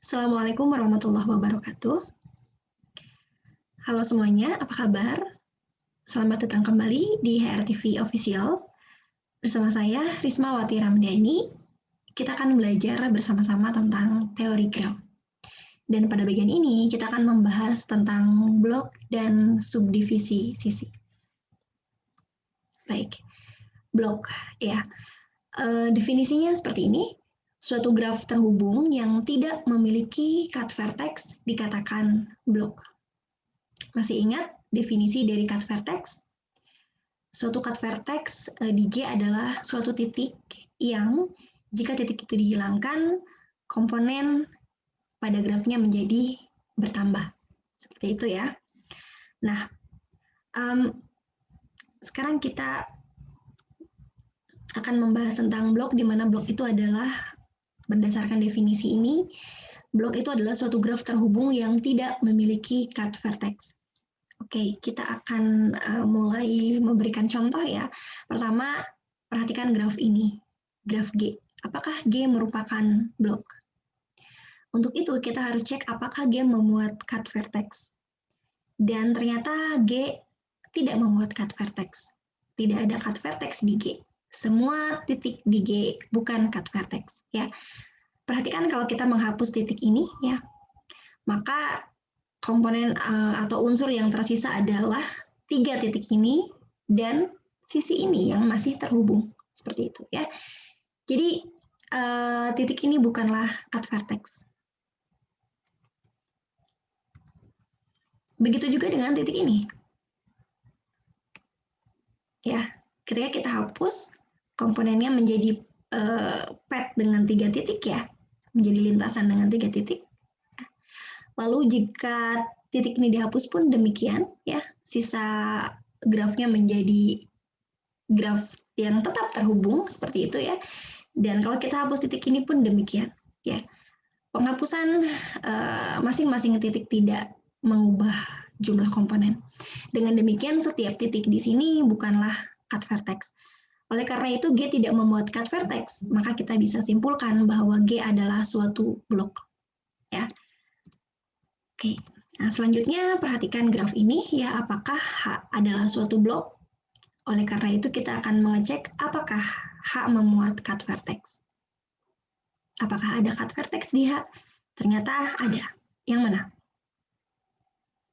Assalamualaikum warahmatullahi wabarakatuh. Halo semuanya, apa kabar? Selamat datang kembali di HRTV Official. Bersama saya, Rismawati Ramdhani. Kita akan belajar bersama-sama tentang teori graf. Dan pada bagian ini, kita akan membahas tentang blok dan subdivisi sisi. Baik, blok ya. Definisinya seperti ini. Suatu graf terhubung yang tidak memiliki cut vertex dikatakan blok. Masih ingat definisi dari cut vertex? Suatu cut vertex di G adalah suatu titik yang jika titik itu dihilangkan, komponen pada grafnya menjadi bertambah. Seperti itu ya. Nah, sekarang kita akan membahas tentang blok, di mana blok itu adalah, berdasarkan definisi ini, blok itu adalah suatu graf terhubung yang tidak memiliki cut vertex. Oke, kita akan mulai memberikan contoh ya. Pertama, perhatikan graf ini, graf G. Apakah G merupakan blok? Untuk itu, kita harus cek apakah G memuat cut vertex. Dan ternyata G tidak memuat cut vertex. Tidak ada cut vertex di G. Semua titik di G bukan cut vertex. Ya. Perhatikan kalau kita menghapus titik ini, ya, maka komponen atau unsur yang tersisa adalah 3 titik ini dan sisi ini yang masih terhubung. Seperti itu ya. Jadi titik ini bukanlah cut vertex. Begitu juga dengan titik ini. Ya, ketika kita hapus, komponennya menjadi pad dengan 3 titik ya, menjadi lintasan dengan 3 titik. Lalu jika titik ini dihapus pun demikian ya, sisa grafnya menjadi graf yang tetap terhubung seperti itu ya. Dan kalau kita hapus titik ini pun demikian ya. Penghapusan masing-masing titik tidak mengubah jumlah komponen. Dengan demikian setiap titik di sini bukanlah cut vertex. Oleh karena itu G tidak memuat cut vertex, maka kita bisa simpulkan bahwa G adalah suatu blok. Ya. Oke. Nah, selanjutnya perhatikan graf ini ya, apakah H adalah suatu blok? Oleh karena itu kita akan mengecek apakah H memuat cut vertex. Apakah ada cut vertex di H? Ternyata ada. Yang mana?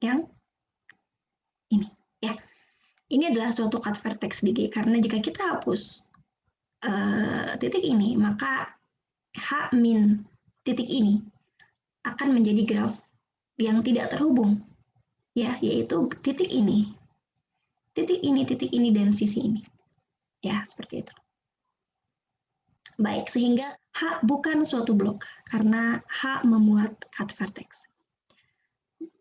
Yang ini ya. Ini adalah suatu cut vertex di G, karena jika kita hapus titik ini, maka H min titik ini akan menjadi graf yang tidak terhubung, ya, yaitu titik ini, dan sisi ini, ya, seperti itu. Baik, sehingga H bukan suatu blok, karena H memuat cut vertex.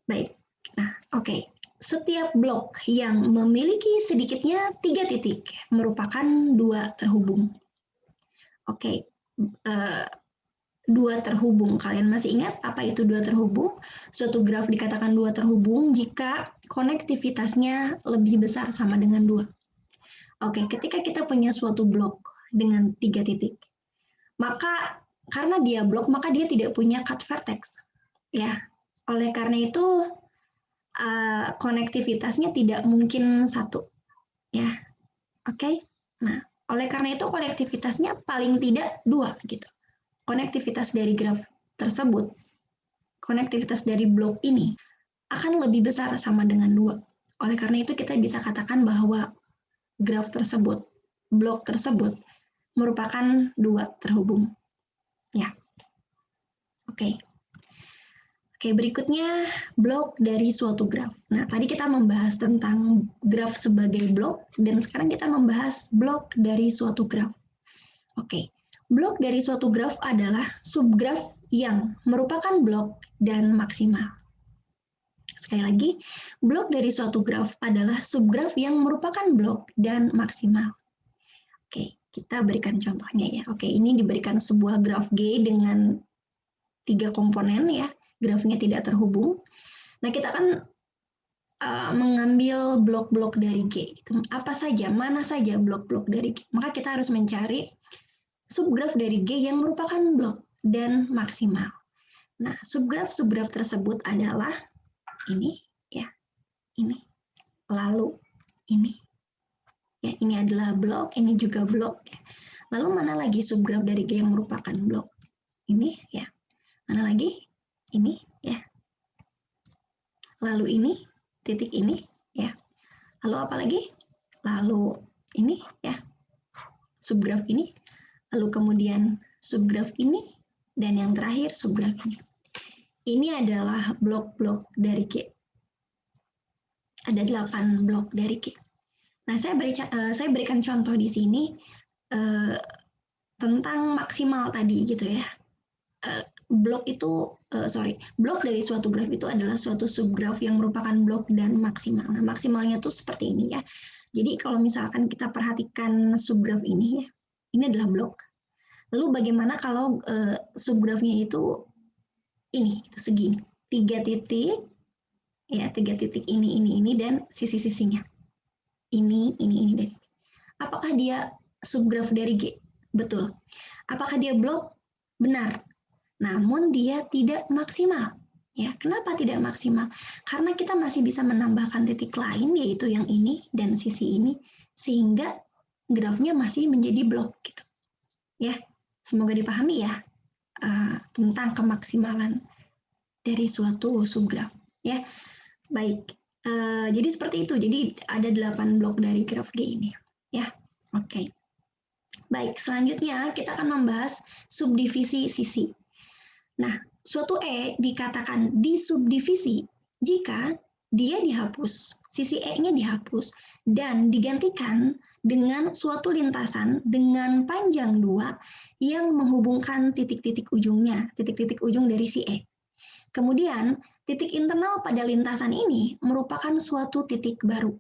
Baik, nah, oke. Setiap blok yang memiliki sedikitnya 3 titik merupakan 2 terhubung. Oke, 2 terhubung. Kalian masih ingat apa itu 2 terhubung? Suatu graf dikatakan 2 terhubung jika konektivitasnya lebih besar sama dengan 2. Oke, ketika kita punya suatu blok dengan 3 titik, maka karena dia blok, maka dia tidak punya cut vertex. Ya, oleh karena itu konektivitasnya tidak mungkin 1. Ya, oke. Nah, oleh karena itu konektivitasnya paling tidak 2 gitu. Konektivitas dari graf tersebut, konektivitas dari blok ini akan lebih besar sama dengan 2. Oleh karena itu kita bisa katakan bahwa graf tersebut, blok tersebut merupakan 2 terhubung. Ya. Oke. Oke, berikutnya blok dari suatu graf. Nah, tadi kita membahas tentang graf sebagai blok, dan sekarang kita membahas blok dari suatu graf. Oke, blok dari suatu graf adalah subgraf yang merupakan blok dan maksimal. Sekali lagi, blok dari suatu graf adalah subgraf yang merupakan blok dan maksimal. Oke, kita berikan contohnya ya. Oke, ini diberikan sebuah graf G dengan 3 komponen ya. Grafnya tidak terhubung. Nah, kita akan mengambil blok-blok dari G. Apa saja, mana saja blok-blok dari G. Maka kita harus mencari subgraf dari G yang merupakan blok dan maksimal. Nah, subgraf tersebut adalah ini, ya, ini, lalu ini, ya, ini adalah blok, ini juga blok. Ya. Lalu mana lagi subgraf dari G yang merupakan blok? Ini, ya. Mana lagi? Ini, ya. Lalu ini, titik ini, ya. Lalu apa lagi? Lalu ini, ya. Subgraf ini. Lalu kemudian subgraf ini. Dan yang terakhir subgraf ini. Ini adalah blok-blok dari Q. Ada 8 blok dari Q. Nah, saya berikan contoh di sini tentang maksimal tadi gitu ya. Blok dari suatu graf itu adalah suatu subgraf yang merupakan blok dan maksimal. Nah, maksimalnya tuh seperti ini ya. Jadi kalau misalkan kita perhatikan subgraf ini ya, ini adalah blok. Lalu bagaimana kalau subgrafnya itu ini, itu segini, 3 titik, ya 3 titik ini dan sisi-sisinya. Ini, dan ini. Apakah dia subgraf dari G? Betul. Apakah dia blok? Benar. Namun dia tidak maksimal. Ya, kenapa tidak maksimal? Karena kita masih bisa menambahkan titik lain, yaitu yang ini dan sisi ini, sehingga grafnya masih menjadi blok. Gitu. Ya, semoga dipahami ya tentang kemaksimalan dari suatu subgraf. Ya, baik. Jadi seperti itu. Jadi ada 8 blok dari graf G ini. Ya, oke. Baik, selanjutnya kita akan membahas subdivisi sisi. Nah, suatu E dikatakan disubdivisi jika dia dihapus, sisi E-nya dihapus, dan digantikan dengan suatu lintasan dengan panjang 2 yang menghubungkan titik-titik ujungnya, titik-titik ujung dari si E. Kemudian, titik internal pada lintasan ini merupakan suatu titik baru.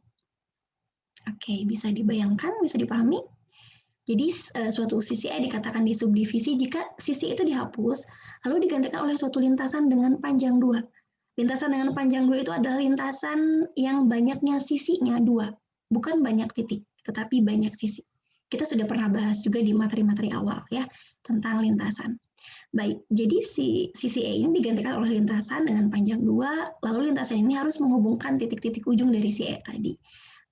Oke, bisa dibayangkan, bisa dipahami? Jadi, suatu sisi E dikatakan disubdivisi jika sisi itu dihapus, lalu digantikan oleh suatu lintasan dengan panjang 2. Lintasan dengan panjang 2 itu adalah lintasan yang banyaknya sisinya 2. Bukan banyak titik, tetapi banyak sisi. Kita sudah pernah bahas juga di materi-materi awal ya, tentang lintasan. Baik, jadi sisi E ini digantikan oleh lintasan dengan panjang 2, lalu lintasan ini harus menghubungkan titik-titik ujung dari si E tadi.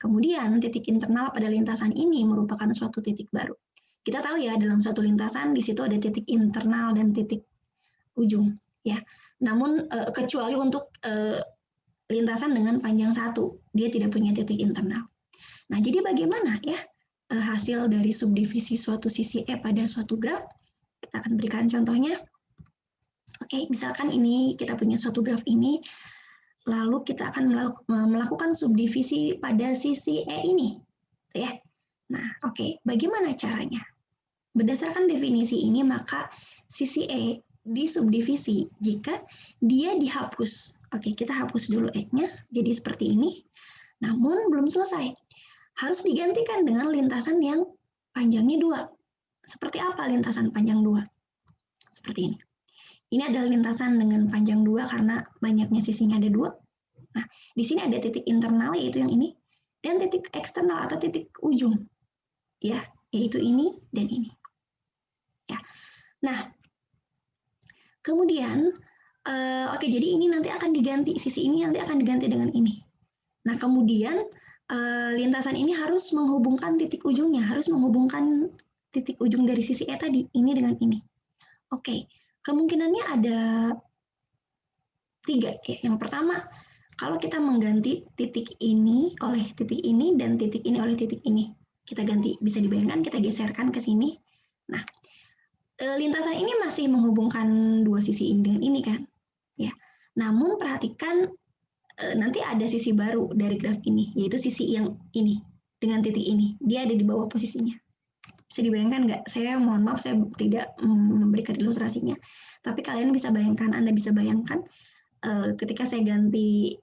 Kemudian titik internal pada lintasan ini merupakan suatu titik baru. Kita tahu ya, dalam suatu lintasan di situ ada titik internal dan titik ujung. Ya, namun kecuali untuk lintasan dengan panjang 1, dia tidak punya titik internal. Nah, jadi bagaimana ya hasil dari subdivisi suatu sisi E pada suatu graf? Kita akan berikan contohnya. Oke, misalkan ini kita punya suatu graf ini, lalu kita akan melakukan subdivisi pada sisi E ini. Ya. Nah, oke, bagaimana caranya? Berdasarkan definisi ini, maka sisi E disubdivisi jika dia dihapus. Oke, kita hapus dulu E-nya, jadi seperti ini. Namun belum selesai. Harus digantikan dengan lintasan yang panjangnya 2. Seperti apa lintasan panjang 2? Seperti ini. Ini adalah lintasan dengan panjang 2 karena banyaknya sisinya ada 2. Nah, di sini ada titik internal yaitu yang ini dan titik eksternal atau titik ujung. Ya, yaitu ini dan ini. Ya. Nah, kemudian oke, jadi ini nanti akan diganti, sisi ini nanti akan diganti dengan ini. Nah, kemudian lintasan ini harus menghubungkan titik ujungnya, harus menghubungkan titik ujung dari sisi E tadi, ini dengan ini. Oke, kemungkinannya ada 3. Ya. Yang pertama, kalau kita mengganti titik ini oleh titik ini dan titik ini oleh titik ini. Kita ganti, bisa dibayangkan kita geserkan ke sini. Nah, lintasan ini masih menghubungkan 2 sisi ini dengan ini kan. Ya. Namun perhatikan nanti ada sisi baru dari graf ini, yaitu sisi yang ini dengan titik ini. Dia ada di bawah posisinya. Bisa dibayangkan nggak? Saya mohon maaf, saya tidak memberikan ilustrasinya. Tapi kalian bisa bayangkan, Anda bisa bayangkan ketika saya ganti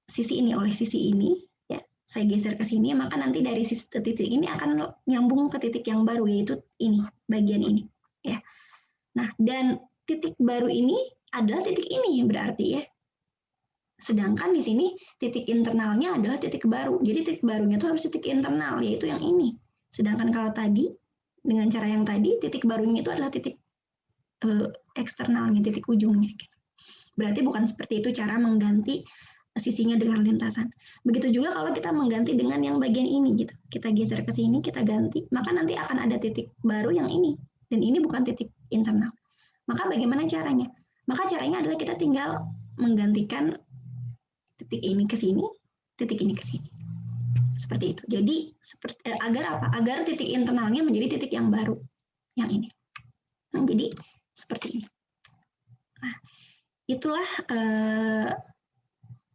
sisi ini oleh sisi ini, ya, saya geser ke sini, maka nanti dari titik ini akan nyambung ke titik yang baru, yaitu ini, bagian ini. Ya. Nah, dan titik baru ini adalah titik ini berarti ya. Sedangkan di sini titik internalnya adalah titik baru. Jadi titik barunya itu harus titik internal, yaitu yang ini. Sedangkan kalau tadi, dengan cara yang tadi, titik barunya itu adalah titik eksternalnya, titik ujungnya. Gitu. Berarti bukan seperti itu cara mengganti sisinya dengan lintasan. Begitu juga kalau kita mengganti dengan yang bagian ini gitu. Kita geser ke sini, kita ganti, maka nanti akan ada titik baru yang ini. Dan ini bukan titik internal. Maka bagaimana caranya? Maka caranya adalah kita tinggal menggantikan titik ini ke sini, titik ini ke sini. Seperti itu. Jadi agar apa? Agar titik internalnya menjadi titik yang baru. Yang ini. Nah, jadi seperti ini. Nah, itulah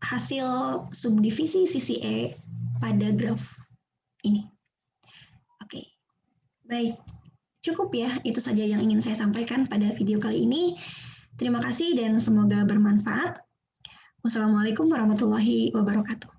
hasil subdivisi sisi E pada graf ini. Oke, baik. Cukup ya, itu saja yang ingin saya sampaikan pada video kali ini. Terima kasih dan semoga bermanfaat. Wassalamualaikum warahmatullahi wabarakatuh.